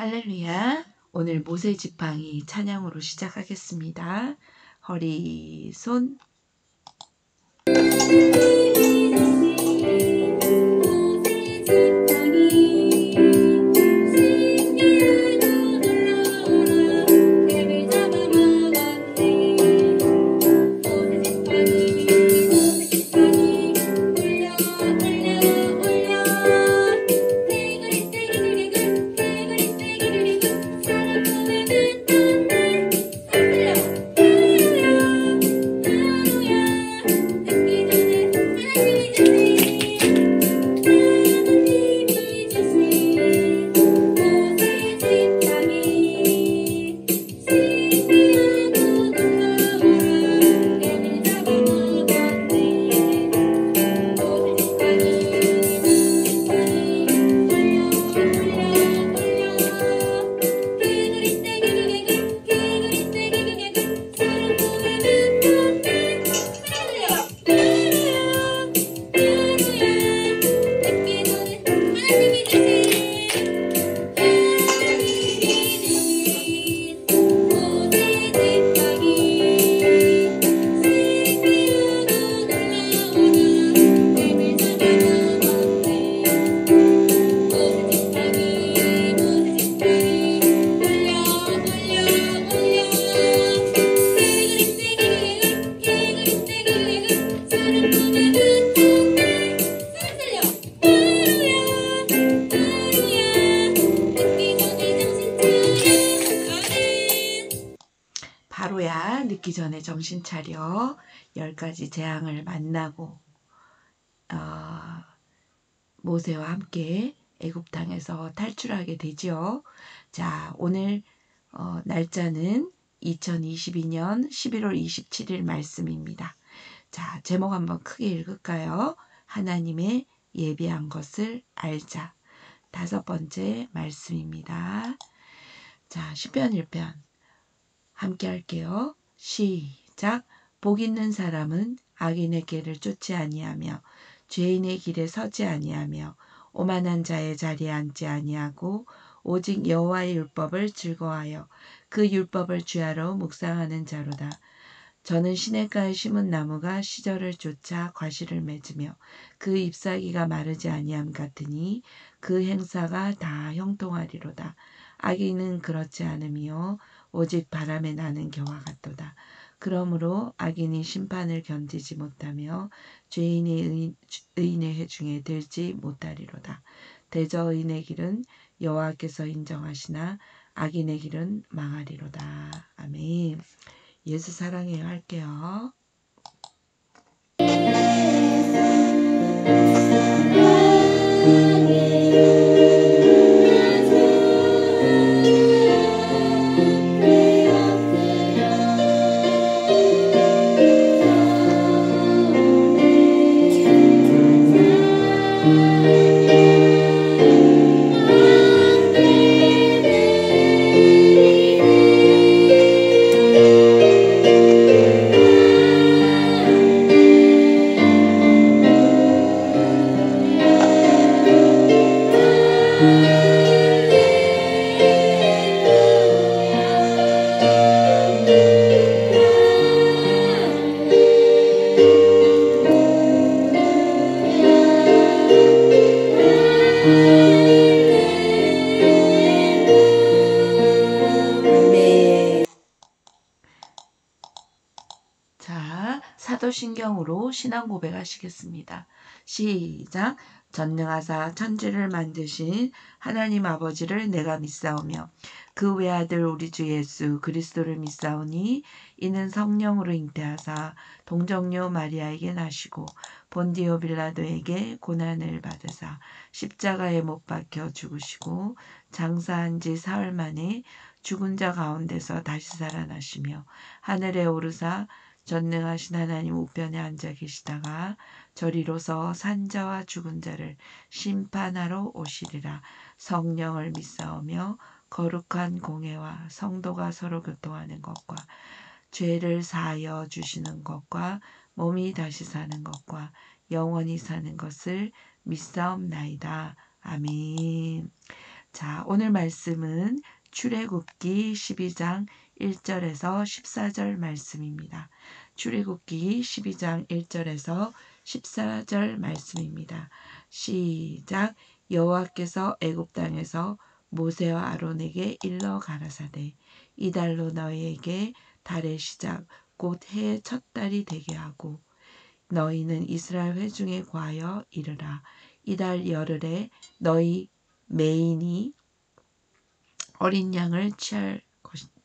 할렐루야. 오늘 모세 지팡이 찬양으로 시작하겠습니다. 허리, 손. 바로야, 늦기 전에 정신 차려. 10가지 재앙을 만나고 모세와 함께 애굽 땅에서 탈출하게 되지요. 자, 오늘 날짜는 2022년 11월 27일 말씀입니다. 자, 제목 한번 크게 읽을까요? 하나님의 예비한 것을 알자. 5번째 말씀입니다. 자, 시편 1편 함께 할게요. 시작. 복 있는 사람은 악인의 길을 쫓지 아니하며 죄인의 길에 서지 아니하며 오만한 자의 자리에 앉지 아니하고 오직 여호와의 율법을 즐거워하여 그 율법을 주야로 묵상하는 자로다. 저는 시냇가에 심은 나무가 시절을 쫓아 과실을 맺으며 그 잎사귀가 마르지 아니함 같으니 그 행사가 다 형통하리로다. 악인은 그렇지 않으며 오직 바람에 나는 겨와 같도다. 그러므로 악인이 심판을 견디지 못하며 죄인이 의인의 해중에 들지 못하리로다. 대저 의인의 길은 여호와께서 인정하시나 악인의 길은 망하리로다. 아멘. 예수 사랑해요 할게요. 자, 사도신경으로 신앙 고백하시겠습니다. 시작. 전능하사 천지를 만드신 하나님 아버지를 내가 믿사오며 그 외아들 우리 주 예수 그리스도를 믿사오니 이는 성령으로 잉태하사 동정녀 마리아에게 나시고 본디오 빌라도에게 고난을 받으사 십자가에 못 박혀 죽으시고 장사한 지 사흘 만에 죽은 자 가운데서 다시 살아나시며 하늘에 오르사 전능하신 하나님 우편에 앉아 계시다가 저리로서 산자와 죽은 자를 심판하러 오시리라. 성령을 믿사오며 거룩한 공회와 성도가 서로 교통하는 것과 죄를 사하여 주시는 것과 몸이 다시 사는 것과 영원히 사는 것을 믿사옵나이다. 아멘. 자, 오늘 말씀은 출애굽기 12장 1절에서 14절 말씀입니다. 출애굽기 12장 1절에서 14절 말씀입니다. 시작. 여호와께서 애굽 땅에서 모세와 아론에게 일러 가라사대 이달로 너희에게 달의 시작 곧 해의 첫 달이 되게 하고 너희는 이스라엘 회중에 구하여 이르라. 이달 열흘에 너희 매인이 어린 양을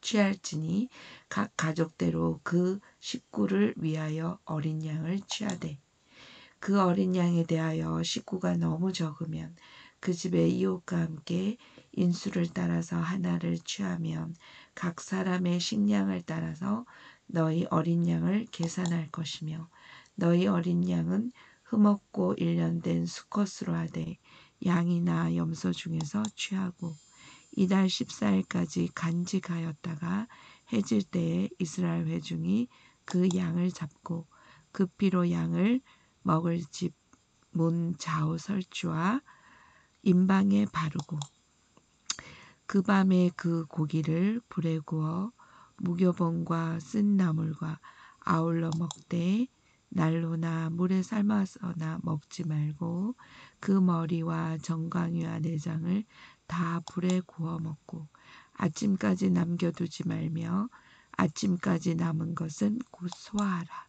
취할지니 각 가족대로 그 식구를 위하여 어린 양을 취하되 그 어린 양에 대하여 식구가 너무 적으면 그 집의 이웃과 함께 인수를 따라서 하나를 취하면 각 사람의 식량을 따라서 너희 어린 양을 계산할 것이며 너희 어린 양은 흠없고 일련된 수컷으로 하되 양이나 염소 중에서 취하고 이달 14일까지 간직하였다가 해질 때에 이스라엘 회중이 그 양을 잡고 그 피로 양을 먹을 집 문 좌우 설주와 임방에 바르고 그 밤에 그 고기를 불에 구워 무교봉과 쓴 나물과 아울러 먹되 난로나 물에 삶아서나 먹지 말고 그 머리와 정강이와 내장을 다 불에 구워 먹고 아침까지 남겨두지 말며 아침까지 남은 것은 곧 소화하라.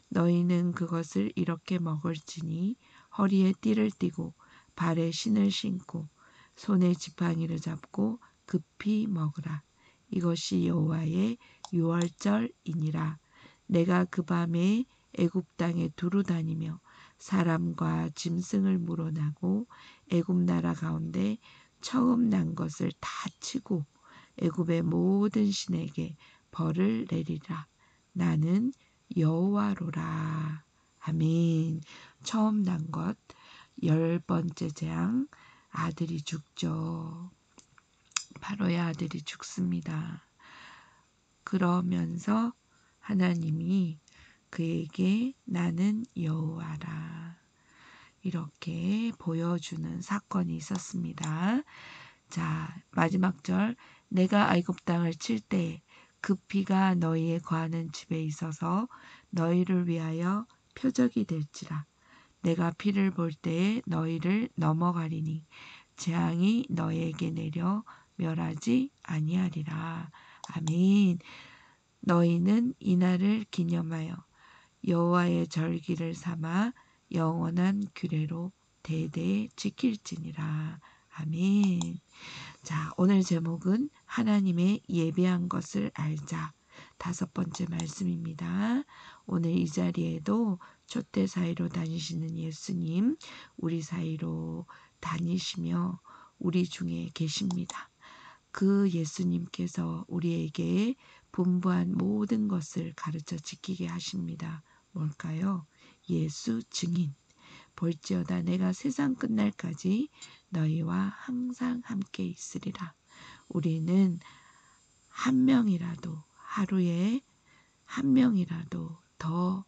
너희는 그것을 이렇게 먹을지니 허리에 띠를 띠고 발에 신을 신고 손에 지팡이를 잡고 급히 먹으라. 이것이 여호와의 유월절이니라. 내가 그 밤에 애굽 땅에 두루 다니며 사람과 짐승을 물어나고 애굽 나라 가운데 처음 난 것을 다 치고 애굽의 모든 신에게 벌을 내리라. 나는 여호와로라. 아멘. 처음 난 것, 10번째 재앙, 아들이 죽죠. 바로의 아들이 죽습니다. 그러면서 하나님이 그에게 나는 여호와라 이렇게 보여주는 사건이 있었습니다. 자, 마지막 절. 내가 애굽 땅을 칠 때 그 피가 너희의 거하는 집에 있어서 너희를 위하여 표적이 될지라. 내가 피를 볼 때에 너희를 넘어가리니 재앙이 너희에게 내려 멸하지 아니하리라. 아멘. 너희는 이날을 기념하여 여호와의 절기를 삼아 영원한 규례로 대대 지킬지니라. 아멘. 자, 오늘 제목은 하나님의 예비한 것을 알자. 5번째 말씀입니다. 오늘 이 자리에도 촛대 사이로 다니시는 예수님, 우리 사이로 다니시며 우리 중에 계십니다. 그 예수님께서 우리에게 분부한 모든 것을 가르쳐 지키게 하십니다. 뭘까요? 예수 증인. 볼지어다 내가 세상 끝날까지 너희와 항상 함께 있으리라. 우리는 한 명이라도 하루에 한 명이라도 더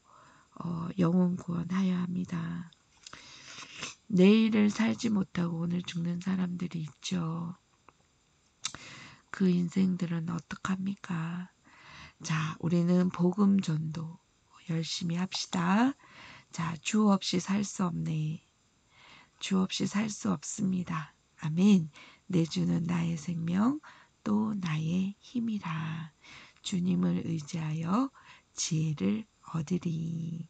영혼 구원하여야 합니다. 내일을 살지 못하고 오늘 죽는 사람들이 있죠. 그 인생들은 어떡합니까? 자, 우리는 복음 전도 열심히 합시다. 자, 주 없이 살 수 없네. 주 없이 살 수 없습니다. 아멘. 내 주는 나의 생명 또 나의 힘이라. 주님을 의지하여 지혜를 얻으리.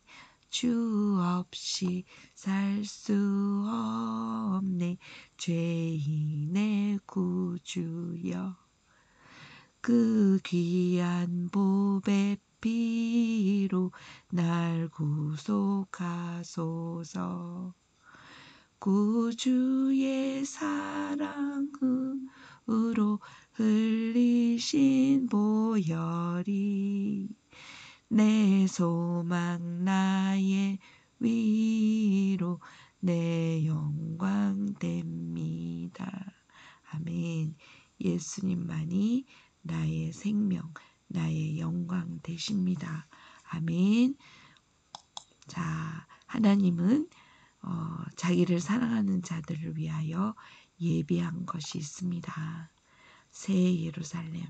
주 없이 살 수 없네. 죄인의 구주여. 그 귀한 보배 피로 날 구속하소서. 구주의 사랑으로 흘리신 보혈이 내 소망 나의 위로 내 영광 됩니다. 아멘. 예수님만이 나의 생명, 나의 영광 되십니다. 아멘. 자, 하나님은 자기를 사랑하는 자들을 위하여 예비한 것이 있습니다. 새 예루살렘.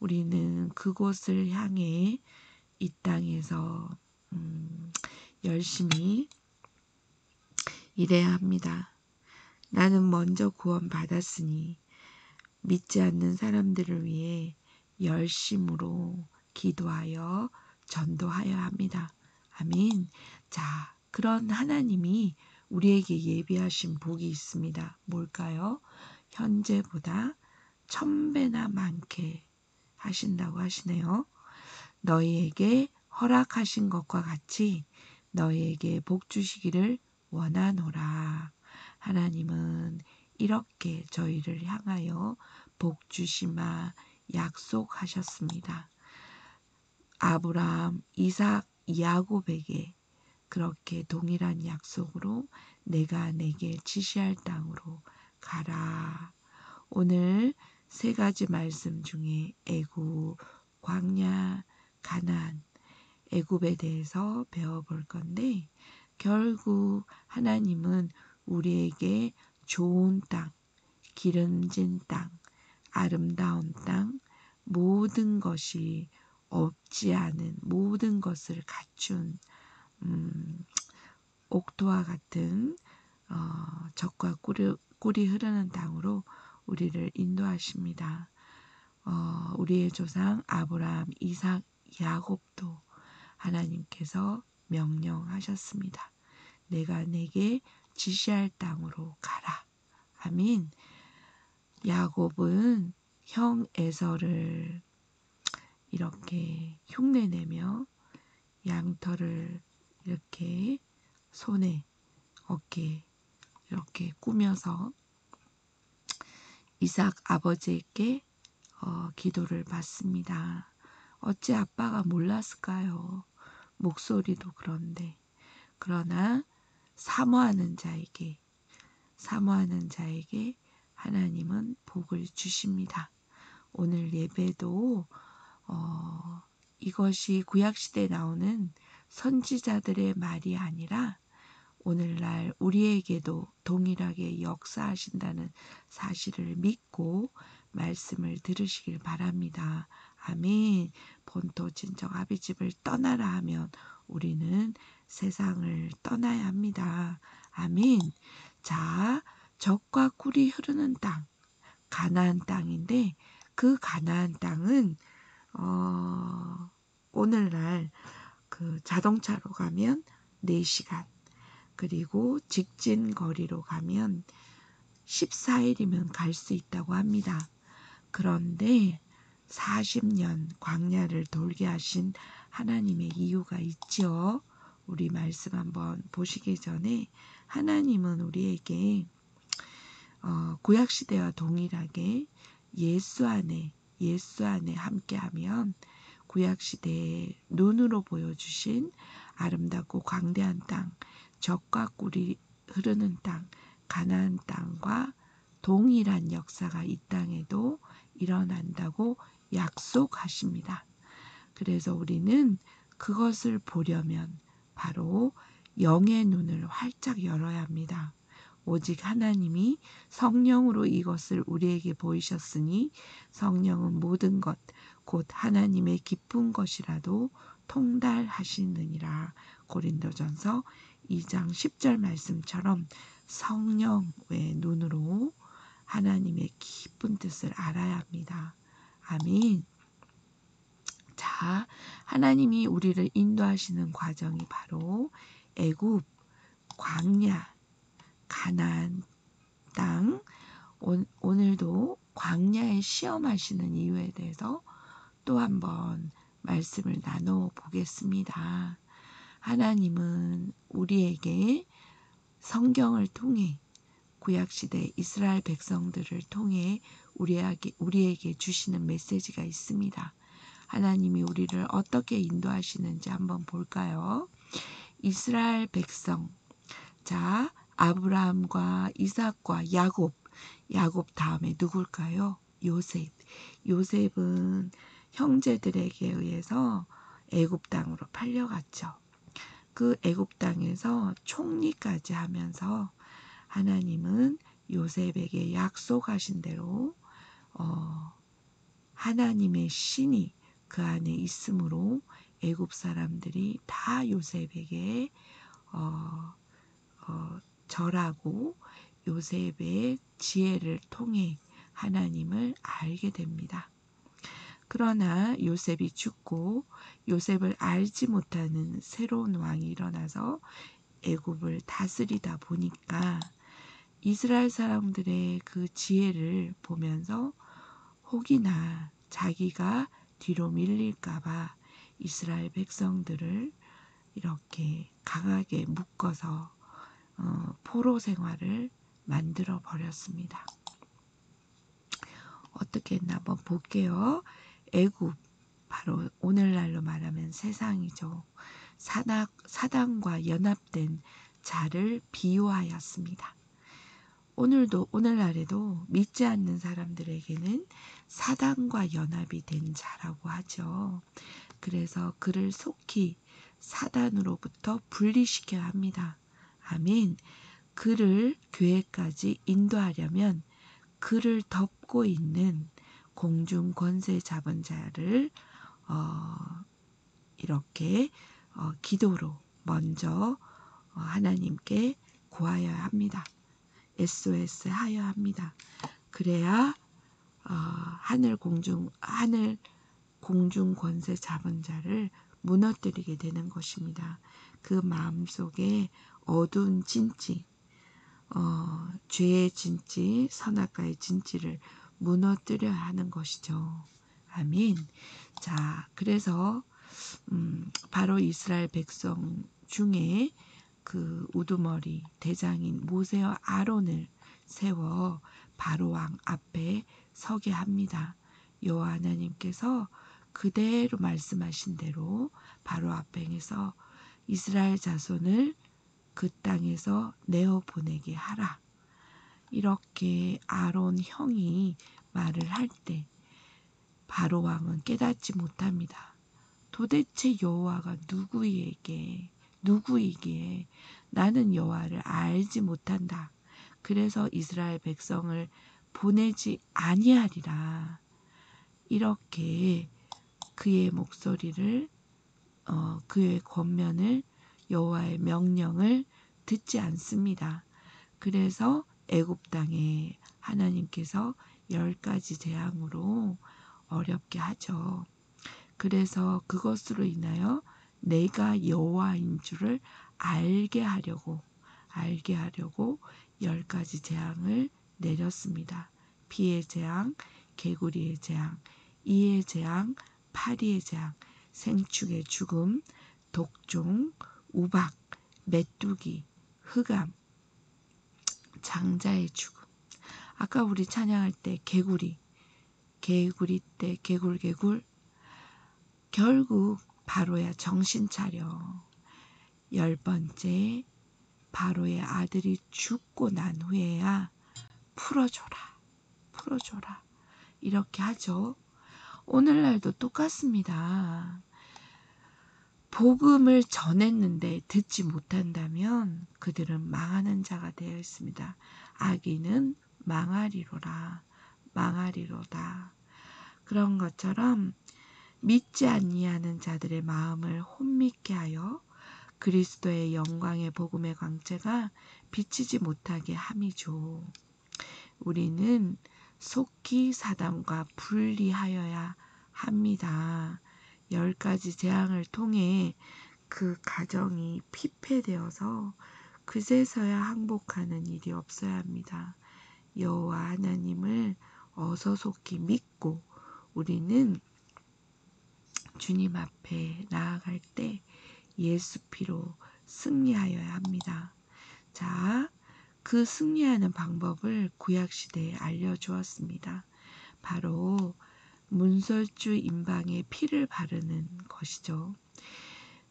우리는 그곳을 향해 이 땅에서 열심히 일해야 합니다. 나는 먼저 구원받았으니 믿지 않는 사람들을 위해 열심으로 기도하여 전도하여야 합니다. 아멘. 자, 그런 하나님이 우리에게 예비하신 복이 있습니다. 뭘까요? 현재보다 1000배나 많게 하신다고 하시네요. 너희에게 허락하신 것과 같이 너희에게 복 주시기를 원하노라. 하나님은 이렇게 저희를 향하여 복 주시마 약속하셨습니다. 아브라함, 이삭, 야곱에게 그렇게 동일한 약속으로 내가 내게 지시할 땅으로 가라. 오늘 세 가지 말씀 중에 애굽, 광야, 가나안, 애굽에 대해서 배워볼 건데 결국 하나님은 우리에게 좋은 땅, 기름진 땅, 아름다운 땅, 모든 것이 없지 않은 모든 것을 갖춘 옥토와 같은 젖과 꿀이 흐르는 땅으로 우리를 인도하십니다. 우리의 조상 아브라함, 이삭, 야곱도 하나님께서 명령하셨습니다. 내가 내게 지시할 땅으로 가라. 아멘. 야곱은 형 에서를 이렇게 흉내내며 양털을 이렇게 손에 어깨에 이렇게 꾸며서 이삭 아버지에게 기도를 받습니다. 어찌 아빠가 몰랐을까요? 목소리도 그런데. 그러나 사모하는 자에게 하나님은 복을 주십니다. 오늘 예배도 이것이 구약시대에 나오는 선지자들의 말이 아니라 오늘날 우리에게도 동일하게 역사하신다는 사실을 믿고 말씀을 들으시길 바랍니다. 아멘. 본토 친정 아비집을 떠나라 하면 우리는 세상을 떠나야 합니다. 아멘. 자, 젖과 꿀이 흐르는 땅, 가나안 땅인데 그 가나안 땅은 오늘날 그 자동차로 가면 4시간, 그리고 직진 거리로 가면 14일이면 갈 수 있다고 합니다. 그런데 40년 광야를 돌게 하신 하나님의 이유가 있죠. 우리 말씀 한번 보시기 전에 하나님은 우리에게 구약시대와 동일하게 예수 안에 함께하면 구약시대에 눈으로 보여주신 아름답고 광대한 땅, 젖과 꿀이 흐르는 땅, 가나안 땅과 동일한 역사가 이 땅에도 일어난다고 약속하십니다. 그래서 우리는 그것을 보려면 바로 영의 눈을 활짝 열어야 합니다. 오직 하나님이 성령으로 이것을 우리에게 보이셨으니 성령은 모든 것, 곧 하나님의 기쁜 것이라도 통달하시느니라. 고린도전서 2장 10절 말씀처럼 성령의 눈으로 하나님의 기쁜 뜻을 알아야 합니다. 아멘. 자, 하나님이 우리를 인도하시는 과정이 바로 애굽, 광야, 가나안 땅. 오늘도 광야에 시험하시는 이유에 대해서 또 한번 말씀을 나눠 보겠습니다. 하나님은 우리에게 성경을 통해 구약시대 이스라엘 백성들을 통해 우리에게 주시는 메시지가 있습니다. 하나님이 우리를 어떻게 인도하시는지 한번 볼까요? 이스라엘 백성, 자, 아브라함과 이삭과 야곱 다음에 누굴까요? 요셉. 요셉은 형제들에게 의해서 애굽 땅으로 팔려갔죠. 그 애굽 땅에서 총리까지 하면서 하나님은 요셉에게 약속하신 대로 하나님의 신이 그 안에 있으므로 애굽 사람들이 다 요셉에게 절하고 요셉의 지혜를 통해 하나님을 알게 됩니다. 그러나 요셉이 죽고 요셉을 알지 못하는 새로운 왕이 일어나서 애굽을 다스리다 보니까 이스라엘 사람들의 그 지혜를 보면서 혹이나 자기가 뒤로 밀릴까봐 이스라엘 백성들을 이렇게 강하게 묶어서 포로 생활을 만들어 버렸습니다. 어떻게 했나 한번 볼게요. 애굽, 바로 오늘날로 말하면 세상이죠. 사단과 연합된 자를 비유하였습니다. 오늘날에도 믿지 않는 사람들에게는 사단과 연합이 된 자라고 하죠. 그래서 그를 속히 사단으로부터 분리시켜야 합니다. 아멘. 그를 교회까지 인도하려면 그를 덮고 있는 공중 권세 잡은 자를 이렇게 기도로 먼저 하나님께 구하여야 합니다. SOS 하여야 합니다. 그래야 하늘 공중 권세 잡은 자를 무너뜨리게 되는 것입니다. 그 마음속에 어두운 진지, 죄의 진지, 선악과의 진지를 무너뜨려야 하는 것이죠. 아멘. 자, 그래서 바로 이스라엘 백성 중에 그 우두머리 대장인 모세와 아론을 세워 바로 왕 앞에 서게 합니다. 여호와 하나님께서 그대로 말씀하신 대로 바로 앞에서 이스라엘 자손을 그 땅에서 내어 보내게 하라. 이렇게 아론 형이 말을 할 때 바로 왕은 깨닫지 못합니다. 도대체 여호와가 누구이기에 나는 여호와를 알지 못한다. 그래서 이스라엘 백성을 보내지 아니하리라. 이렇게 그의 목소리를 그의 권면을 여호와의 명령을 듣지 않습니다. 그래서 애굽 땅에 하나님께서 10가지 재앙으로 어렵게 하죠. 그래서 그것으로 인하여 내가 여호와인 줄을 알게 하려고 10가지 재앙을 내렸습니다. 비의 재앙, 개구리의 재앙, 이의 재앙, 파리의 재앙, 생축의 죽음, 독종, 우박, 메뚜기, 흑암, 장자의 죽음. 아까 우리 찬양할 때 개구리 때 개굴 결국 바로야 정신 차려. 10번째 바로의 아들이 죽고 난 후에야 풀어줘라 이렇게 하죠. 오늘날도 똑같습니다. 복음을 전했는데 듣지 못한다면 그들은 망하는 자가 되어 있습니다. 악인은 망하리로다. 그런 것처럼 믿지 아니하는 자들의 마음을 혼미케 하여 그리스도의 영광의 복음의 광채가 비치지 못하게 함이죠. 우리는 속히 사단과 분리하여야 합니다. 10가지 재앙을 통해 그 가정이 피폐되어서 그제서야 항복하는 일이 없어야 합니다. 여호와 하나님을 어서 속히 믿고 우리는 주님 앞에 나아갈 때 예수 피로 승리하여야 합니다. 자, 그 승리하는 방법을 구약시대에 알려주었습니다. 바로 문설주 임방에 피를 바르는 것이죠.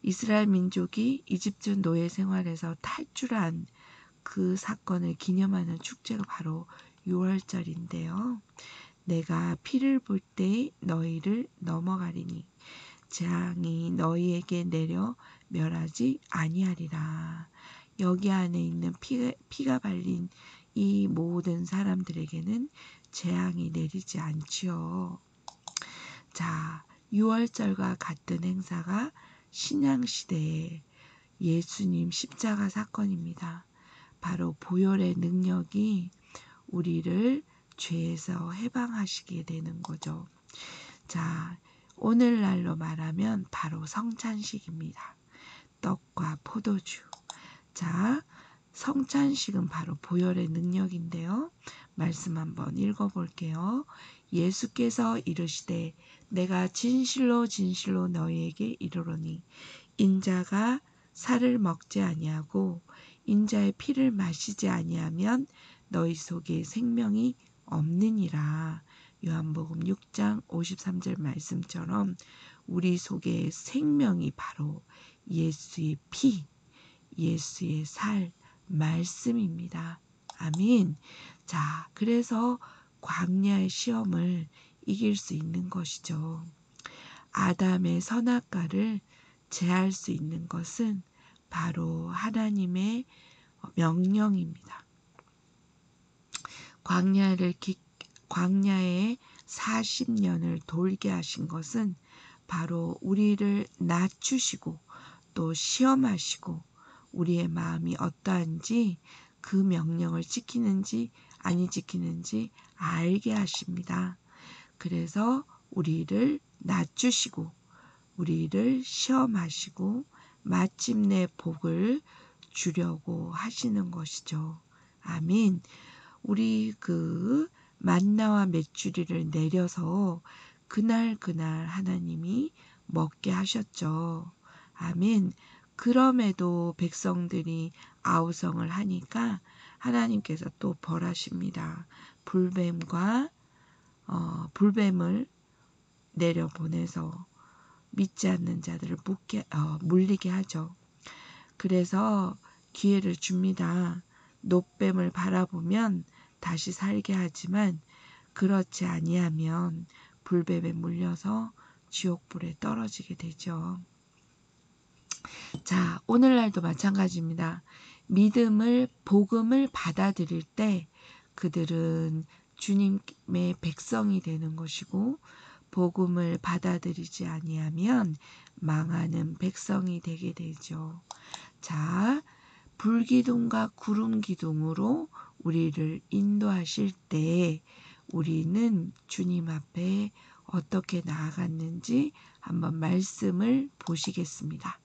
이스라엘 민족이 이집트 노예 생활에서 탈출한 그 사건을 기념하는 축제가 바로 6월절인데요. 내가 피를 볼 때 너희를 넘어가리니 재앙이 너희에게 내려 멸하지 아니하리라. 여기 안에 있는 피가 발린 이 모든 사람들에게는 재앙이 내리지 않지요. 자, 유월절과 같은 행사가 신약시대에 예수님 십자가 사건입니다. 바로 보혈의 능력이 우리를 죄에서 해방하시게 되는 거죠. 자, 오늘날로 말하면 바로 성찬식입니다. 떡과 포도주. 자, 성찬식은 바로 보혈의 능력인데요. 말씀 한번 읽어볼게요. 예수께서 이르시되 내가 진실로 진실로 너희에게 이르노니 인자가 살을 먹지 아니하고 인자의 피를 마시지 아니하면 너희 속에 생명이 없느니라. 요한복음 6장 53절 말씀처럼 우리 속에 생명이 바로 예수의 피, 예수의 살, 말씀입니다. 아멘. 자, 그래서 광야의 시험을 이길 수 있는 것이죠. 아담의 선악과를 제할 수 있는 것은 바로 하나님의 명령입니다. 광야에 40년을 돌게 하신 것은 바로 우리를 낮추시고 또 시험하시고 우리의 마음이 어떠한지 그 명령을 지키는지 아니 지키는지 알게 하십니다. 그래서 우리를 낮추시고 우리를 시험하시고 마침내 복을 주려고 하시는 것이죠. 아멘. 우리 그 만나와 메추리를 내려서 그날 하나님이 먹게 하셨죠. 아멘. 그럼에도 백성들이 아우성을 하니까 하나님께서 또 벌하십니다. 불뱀을 내려보내서 믿지 않는 자들을 물리게 하죠. 그래서 기회를 줍니다. 놋뱀을 바라보면 다시 살게 하지만 그렇지 아니하면 불뱀에 물려서 지옥불에 떨어지게 되죠. 자, 오늘날도 마찬가지입니다. 복음을 받아들일 때 그들은 주님의 백성이 되는 것이고 복음을 받아들이지 아니하면 망하는 백성이 되게 되죠. 자, 불기둥과 구름기둥으로 우리를 인도하실 때 우리는 주님 앞에 어떻게 나아갔는지 한번 말씀을 보시겠습니다.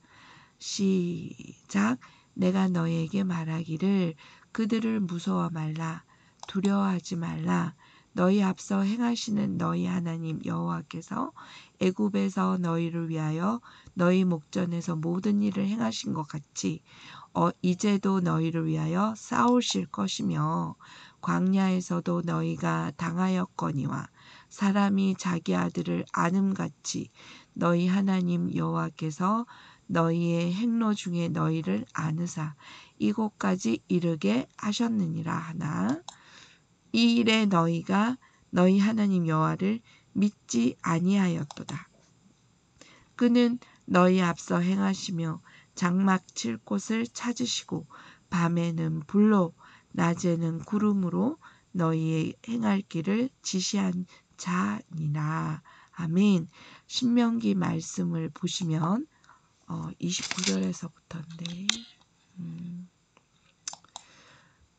시작. 내가 너희에게 말하기를 그들을 무서워 말라 두려워하지 말라. 너희 앞서 행하시는 너희 하나님 여호와께서 애굽에서 너희를 위하여 너희 목전에서 모든 일을 행하신 것 같이 이제도 너희를 위하여 싸우실 것이며 광야에서도 너희가 당하였거니와 사람이 자기 아들을 아름같이 너희 하나님 여호와께서 너희의 행로 중에 너희를 아느사 이곳까지 이르게 하셨느니라 하나 이 일에 너희가 너희 하나님 여호와를 믿지 아니하였도다. 그는 너희 앞서 행하시며 장막 칠 곳을 찾으시고 밤에는 불로 낮에는 구름으로 너희의 행할 길을 지시한 자니라. 아멘. 신명기 말씀을 보시면 29절에서부터인데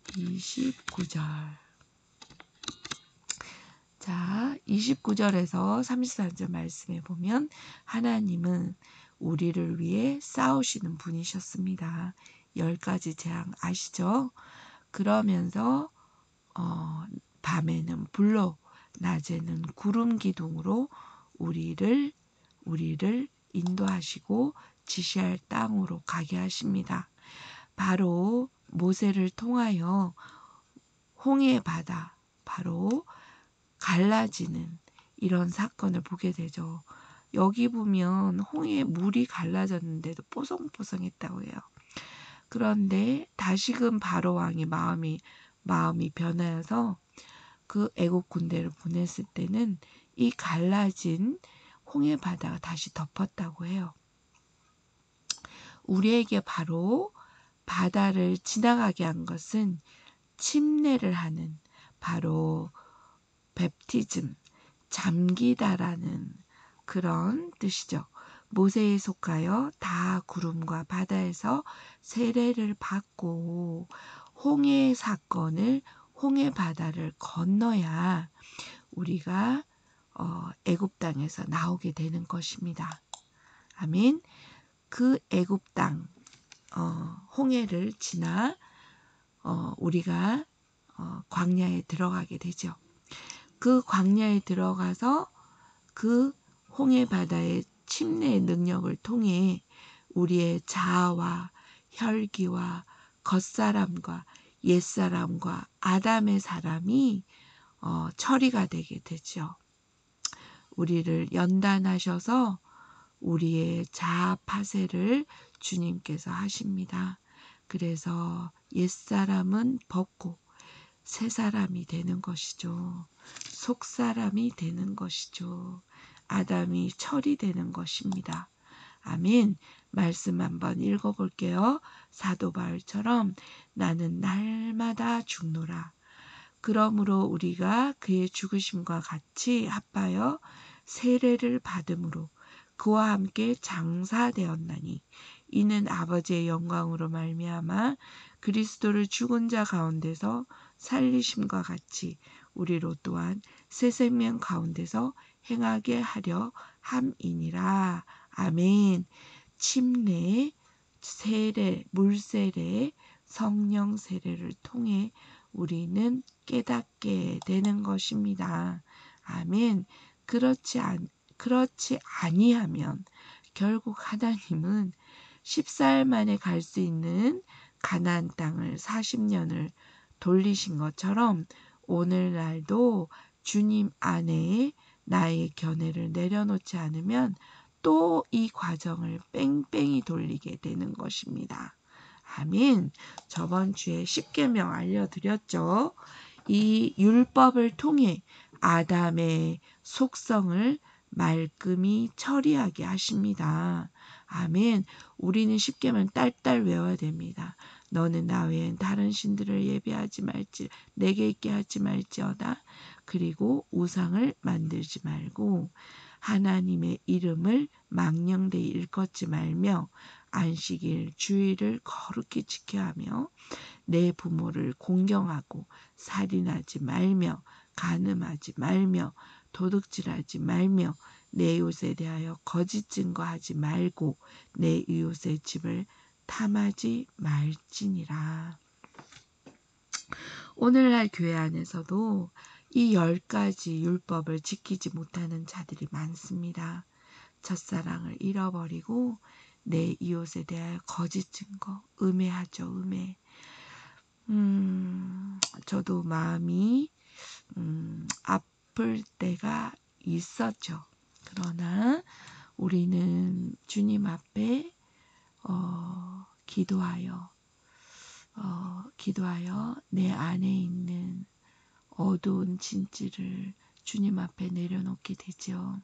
29절 자 29절에서 34절 말씀에 보면 하나님은 우리를 위해 싸우시는 분이셨습니다. 10가지 재앙 아시죠? 그러면서 밤에는 불로 낮에는 구름 기둥으로 우리를 인도하시고 지시할 땅으로 가게 하십니다. 바로 모세를 통하여 홍해 바다 바로 갈라지는 이런 사건을 보게 되죠. 여기 보면 홍해 물이 갈라졌는데도 뽀송뽀송했다고 해요. 그런데 다시금 바로 왕이 마음이 변하여서 그 애국 군대를 보냈을 때는 이 갈라진 홍해 바다가 다시 덮었다고 해요. 우리에게 바로 바다를 지나가게 한 것은 침례를 하는 바로 베프티즘, 잠기다라는 그런 뜻이죠. 모세에 속하여 다 구름과 바다에서 세례를 받고 홍해 사건을 홍해 바다를 건너야 우리가 애굽 땅에서 나오게 되는 것입니다. 아멘. 그 애굽 땅 홍해를 지나 우리가 광야에 들어가게 되죠. 그 광야에 들어가서 그 홍해 바다의 침례의 능력을 통해 우리의 자아와 혈기와 겉사람과 옛사람과 아담의 사람이 처리가 되게 되죠. 우리를 연단하셔서 우리의 자아 파쇄를 주님께서 하십니다. 그래서 옛사람은 벗고 새사람이 되는 것이죠. 속사람이 되는 것이죠. 아담이 처리되는 것입니다. 아멘. 말씀 한번 읽어볼게요. 사도 바울처럼 나는 날마다 죽노라. 그러므로 우리가 그의 죽으심과 같이 합하여 세례를 받음으로 그와 함께 장사되었나니 이는 아버지의 영광으로 말미암아 그리스도를 죽은 자 가운데서 살리심과 같이 우리로 또한 새 생명 가운데서 행하게 하려 함이니라. 아멘. 침례, 세례, 물세례, 성령 세례를 통해 우리는 깨닫게 되는 것입니다. 아멘. 그렇지 아니하면 결국 하나님은 14일 만에 갈 수 있는 가나안 땅을 40년을 돌리신 것처럼 오늘날도 주님 안에 나의 견해를 내려놓지 않으면 또 이 과정을 뺑뺑이 돌리게 되는 것입니다. 아멘. 저번 주에 십계명 알려드렸죠. 이 율법을 통해 아담의 속성을 말끔히 처리하게 하십니다. 아멘. 우리는 십계명 딸딸 외워야 됩니다. 너는 나 외엔 다른 신들을 예배하지 말지, 내게 있게 하지 말지어다. 그리고 우상을 만들지 말고 하나님의 이름을 망령되이 일컫지 말며 안식일 주일을 거룩히 지켜야 하며 내 부모를 공경하고 살인하지 말며 간음하지 말며 도둑질하지 말며 내 이웃에 대하여 거짓 증거하지 말고 내 이웃의 집을 탐하지 말지니라. 오늘날 교회 안에서도 이 10가지 율법을 지키지 못하는 자들이 많습니다. 첫사랑을 잃어버리고 내 이웃에 대하여 거짓 증거, 음해하죠. 음해. 저도 마음이 아플 때가 있었죠. 그러나 우리는 주님 앞에 기도하여 내 안에 있는 어두운 진실을 주님 앞에 내려놓게 되죠.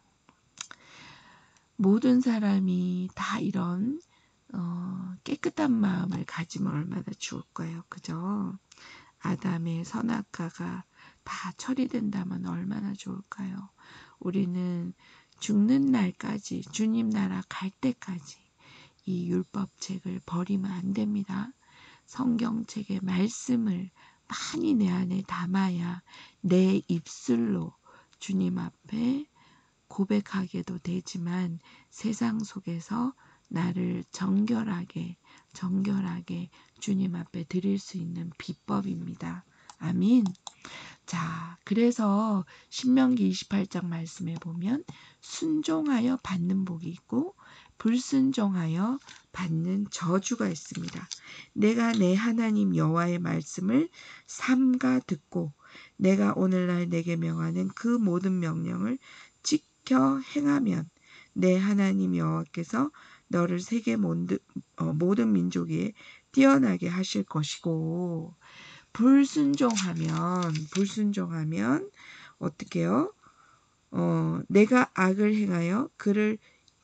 모든 사람이 다 이런 깨끗한 마음을 가지면 얼마나 좋을까요? 그죠? 아담의 선악과가 다 처리된다면 얼마나 좋을까요? 우리는 죽는 날까지 주님 나라 갈 때까지 이 율법책을 버리면 안 됩니다. 성경책의 말씀을 많이 내 안에 담아야 내 입술로 주님 앞에 고백하게도 되지만 세상 속에서 나를 정결하게 주님 앞에 드릴 수 있는 비법입니다. 아멘. 자, 그래서 신명기 28장 말씀에 보면 순종하여 받는 복이 있고 불순종하여 받는 저주가 있습니다. 내가 내 하나님 여호와의 말씀을 삼가 듣고 내가 오늘날 내게 명하는 그 모든 명령을 지켜 행하면 내 하나님 여호와께서 너를 세계 모든 민족 위에 뛰어나게 하실 것이고 불순종하면 어떻게 해요? 내가 악을 행하여 그를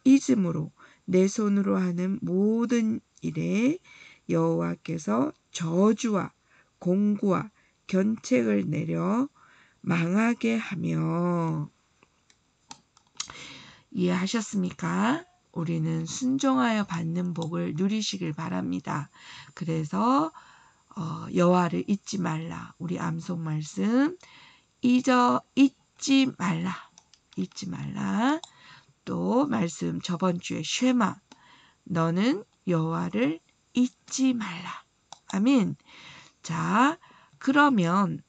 잊음으로 내 손으로 하는 모든 일에 여호와께서 저주와 공고와 견책을 내려 망하게 하며. 이해하셨습니까? 우리는 순종하여 받는 복을 누리시길 바랍니다. 그래서 여호와를 잊지 말라. 우리 암송 말씀 잊지 말라. 또 말씀 저번 주에 쉐마, 너는 여호와를 잊지 말라. 아멘. 자, 그러면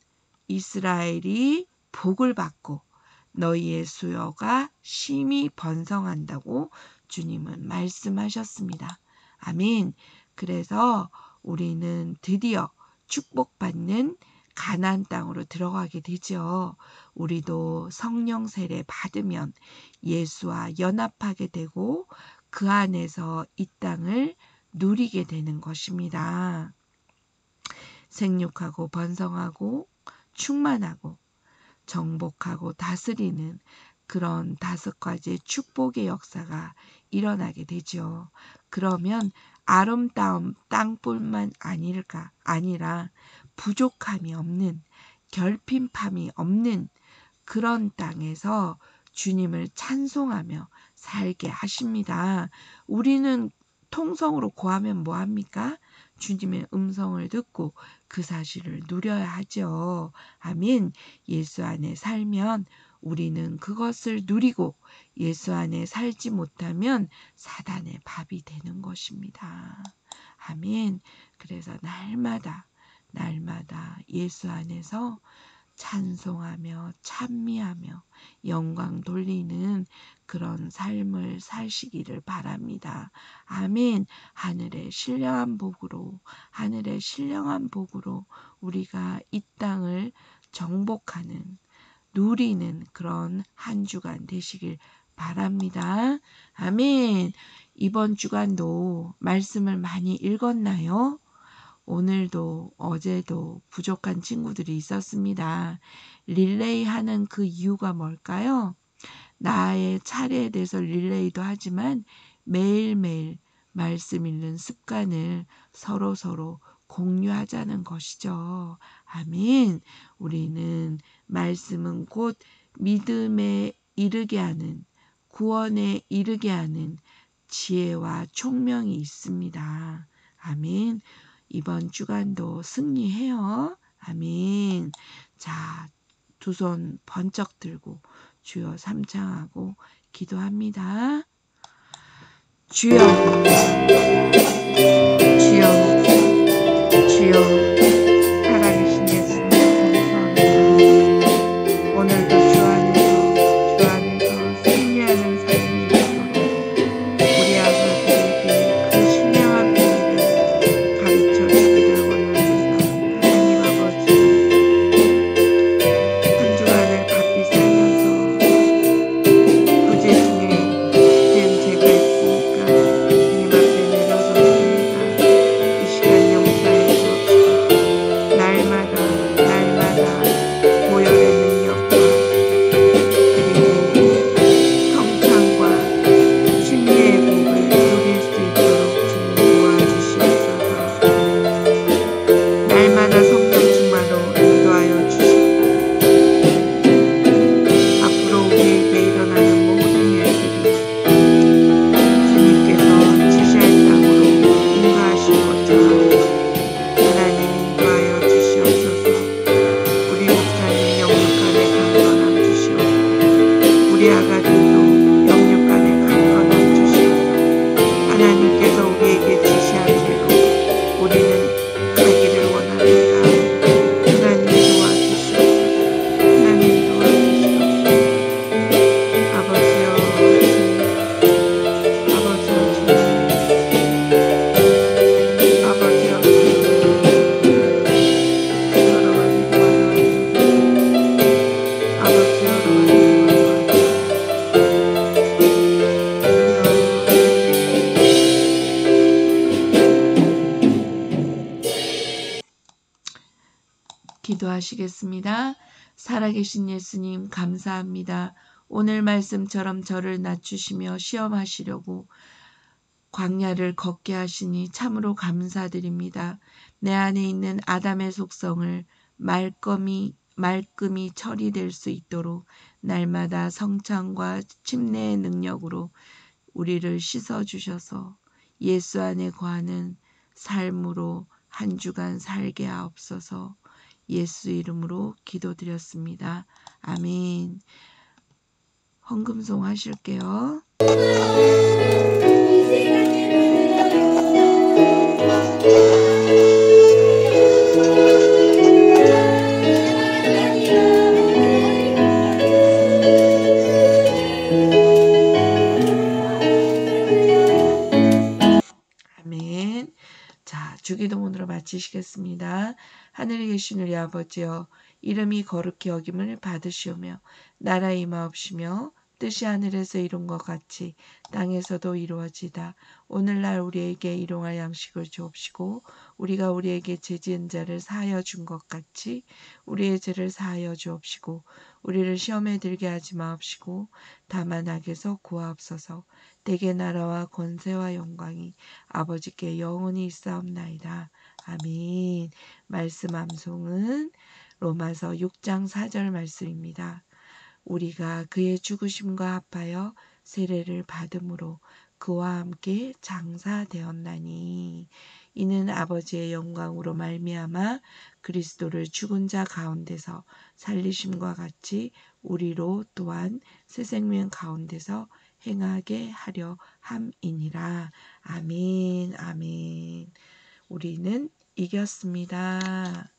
이스라엘이 복을 받고 너희의 수요가 심히 번성한다고 주님은 말씀하셨습니다. 아멘. 그래서 우리는 드디어 축복받는 가나안 땅으로 들어가게 되죠. 우리도 성령 세례 받으면 예수와 연합하게 되고 그 안에서 이 땅을 누리게 되는 것입니다. 생육하고 번성하고 충만하고 정복하고 다스리는 그런 5가지의 축복의 역사가 일어나게 되죠. 그러면 아름다운 땅뿐만 아니라 부족함이 없는, 결핍함이 없는 그런 땅에서 주님을 찬송하며 살게 하십니다. 우리는 통성으로 고하면 뭐합니까? 주님의 음성을 듣고 그 사실을 누려야 하죠. 아멘. 예수 안에 살면 우리는 그것을 누리고 예수 안에 살지 못하면 사단의 밥이 되는 것입니다. 아멘. 그래서 날마다 예수 안에서 찬송하며 찬미하며 영광 돌리는 그런 삶을 사시기를 바랍니다. 아멘. 하늘의 신령한 복으로 우리가 이 땅을 정복하는, 누리는 그런 한 주간 되시길 바랍니다. 아멘. 이번 주간도 말씀을 많이 읽었나요? 오늘도 어제도 부족한 친구들이 있었습니다. 릴레이 하는 그 이유가 뭘까요? 나의 차례에 대해서 릴레이도 하지만 매일매일 말씀 읽는 습관을 서로 공유하자는 것이죠. 아멘. 우리는 말씀은 곧 믿음에 이르게 하는, 구원에 이르게 하는 지혜와 총명이 있습니다. 아멘. 이번 주간도 승리해요. 아멘. 자, 두 손 번쩍 들고 주여 삼창하고 기도합니다. 주여, 살아계신 예수님 감사합니다. 오늘도 주 안에서 승리하는 삶이 되도록 우리 아버지에게 그 신령한 비밀을 가르쳐 주기를 원하옵나이다. 하나님 아버지, 한 주간을 바삐 살면서 부재 중에 된 제가 있으니까 주님 앞에 내려놓습니다. 이 시간 용서해 주옵시고 날마다 보혈의 능력과 그리고 평강과 승리의 복을 누릴 수 있도록 주님 도와주시옵소서. 날마다 성령 충만으로 인도하여 주시고 앞으로 우리에게 일어나는 모든 일들이 주님께서 지시할 땅으로 인도하신 것처럼 하나님 인도하여 주시옵소서. 우리 목사님 영육간의 강건함 주시옵고 우리 아가들도 영육간의 강건함 주시옵소서. 하나님께서 우리에게 지시한 대로 우리는 가기를 원합니다. 하나님 도와주시옵소서. 하나님 도와주시옵소서. 아버지여 주님, 아버지여 주님, 아버지여 주님, 여러 가지 아버지여 기도하시겠습니다. 살아계신 예수님 감사합니다. 오늘 말씀처럼 저를 낮추시며 시험하시려고 광야를 걷게 하시니 참으로 감사드립니다. 내 안에 있는 아담의 속성을 말끔히 처리될 수 있도록 날마다 성찬과 침례의 능력으로 우리를 씻어주셔서 예수 안에 거하는 삶으로 한 주간 살게 하옵소서. 예수 이름으로 기도드렸습니다. 아멘. 헌금송 하실게요. 아멘. 자, 주기도문으로 마치시겠습니다. 하늘에 계신 우리 아버지여, 이름이 거룩히 여김을 받으시오며 나라의 임하옵시며 뜻이 하늘에서 이룬 것 같이 땅에서도 이루어지다. 오늘날 우리에게 일용할 양식을 주옵시고 우리가 우리에게 죄 지은 자를 사하여 준 것 같이 우리의 죄를 사하여 주옵시고 우리를 시험에 들게 하지 마옵시고 다만 악에서 구하옵소서. 대개 나라와 권세와 영광이 아버지께 영원히 있사옵나이다. 아멘. 말씀 암송은 로마서 6장 4절 말씀입니다. 우리가 그의 죽으심과 합하여 세례를 받음으로 그와 함께 장사되었나니 이는 아버지의 영광으로 말미암아 그리스도를 죽은 자 가운데서 살리심과 같이 우리로 또한 새 생명 가운데서 행하게 하려 함이니라. 아멘. 아멘. 우리는 이겼습니다.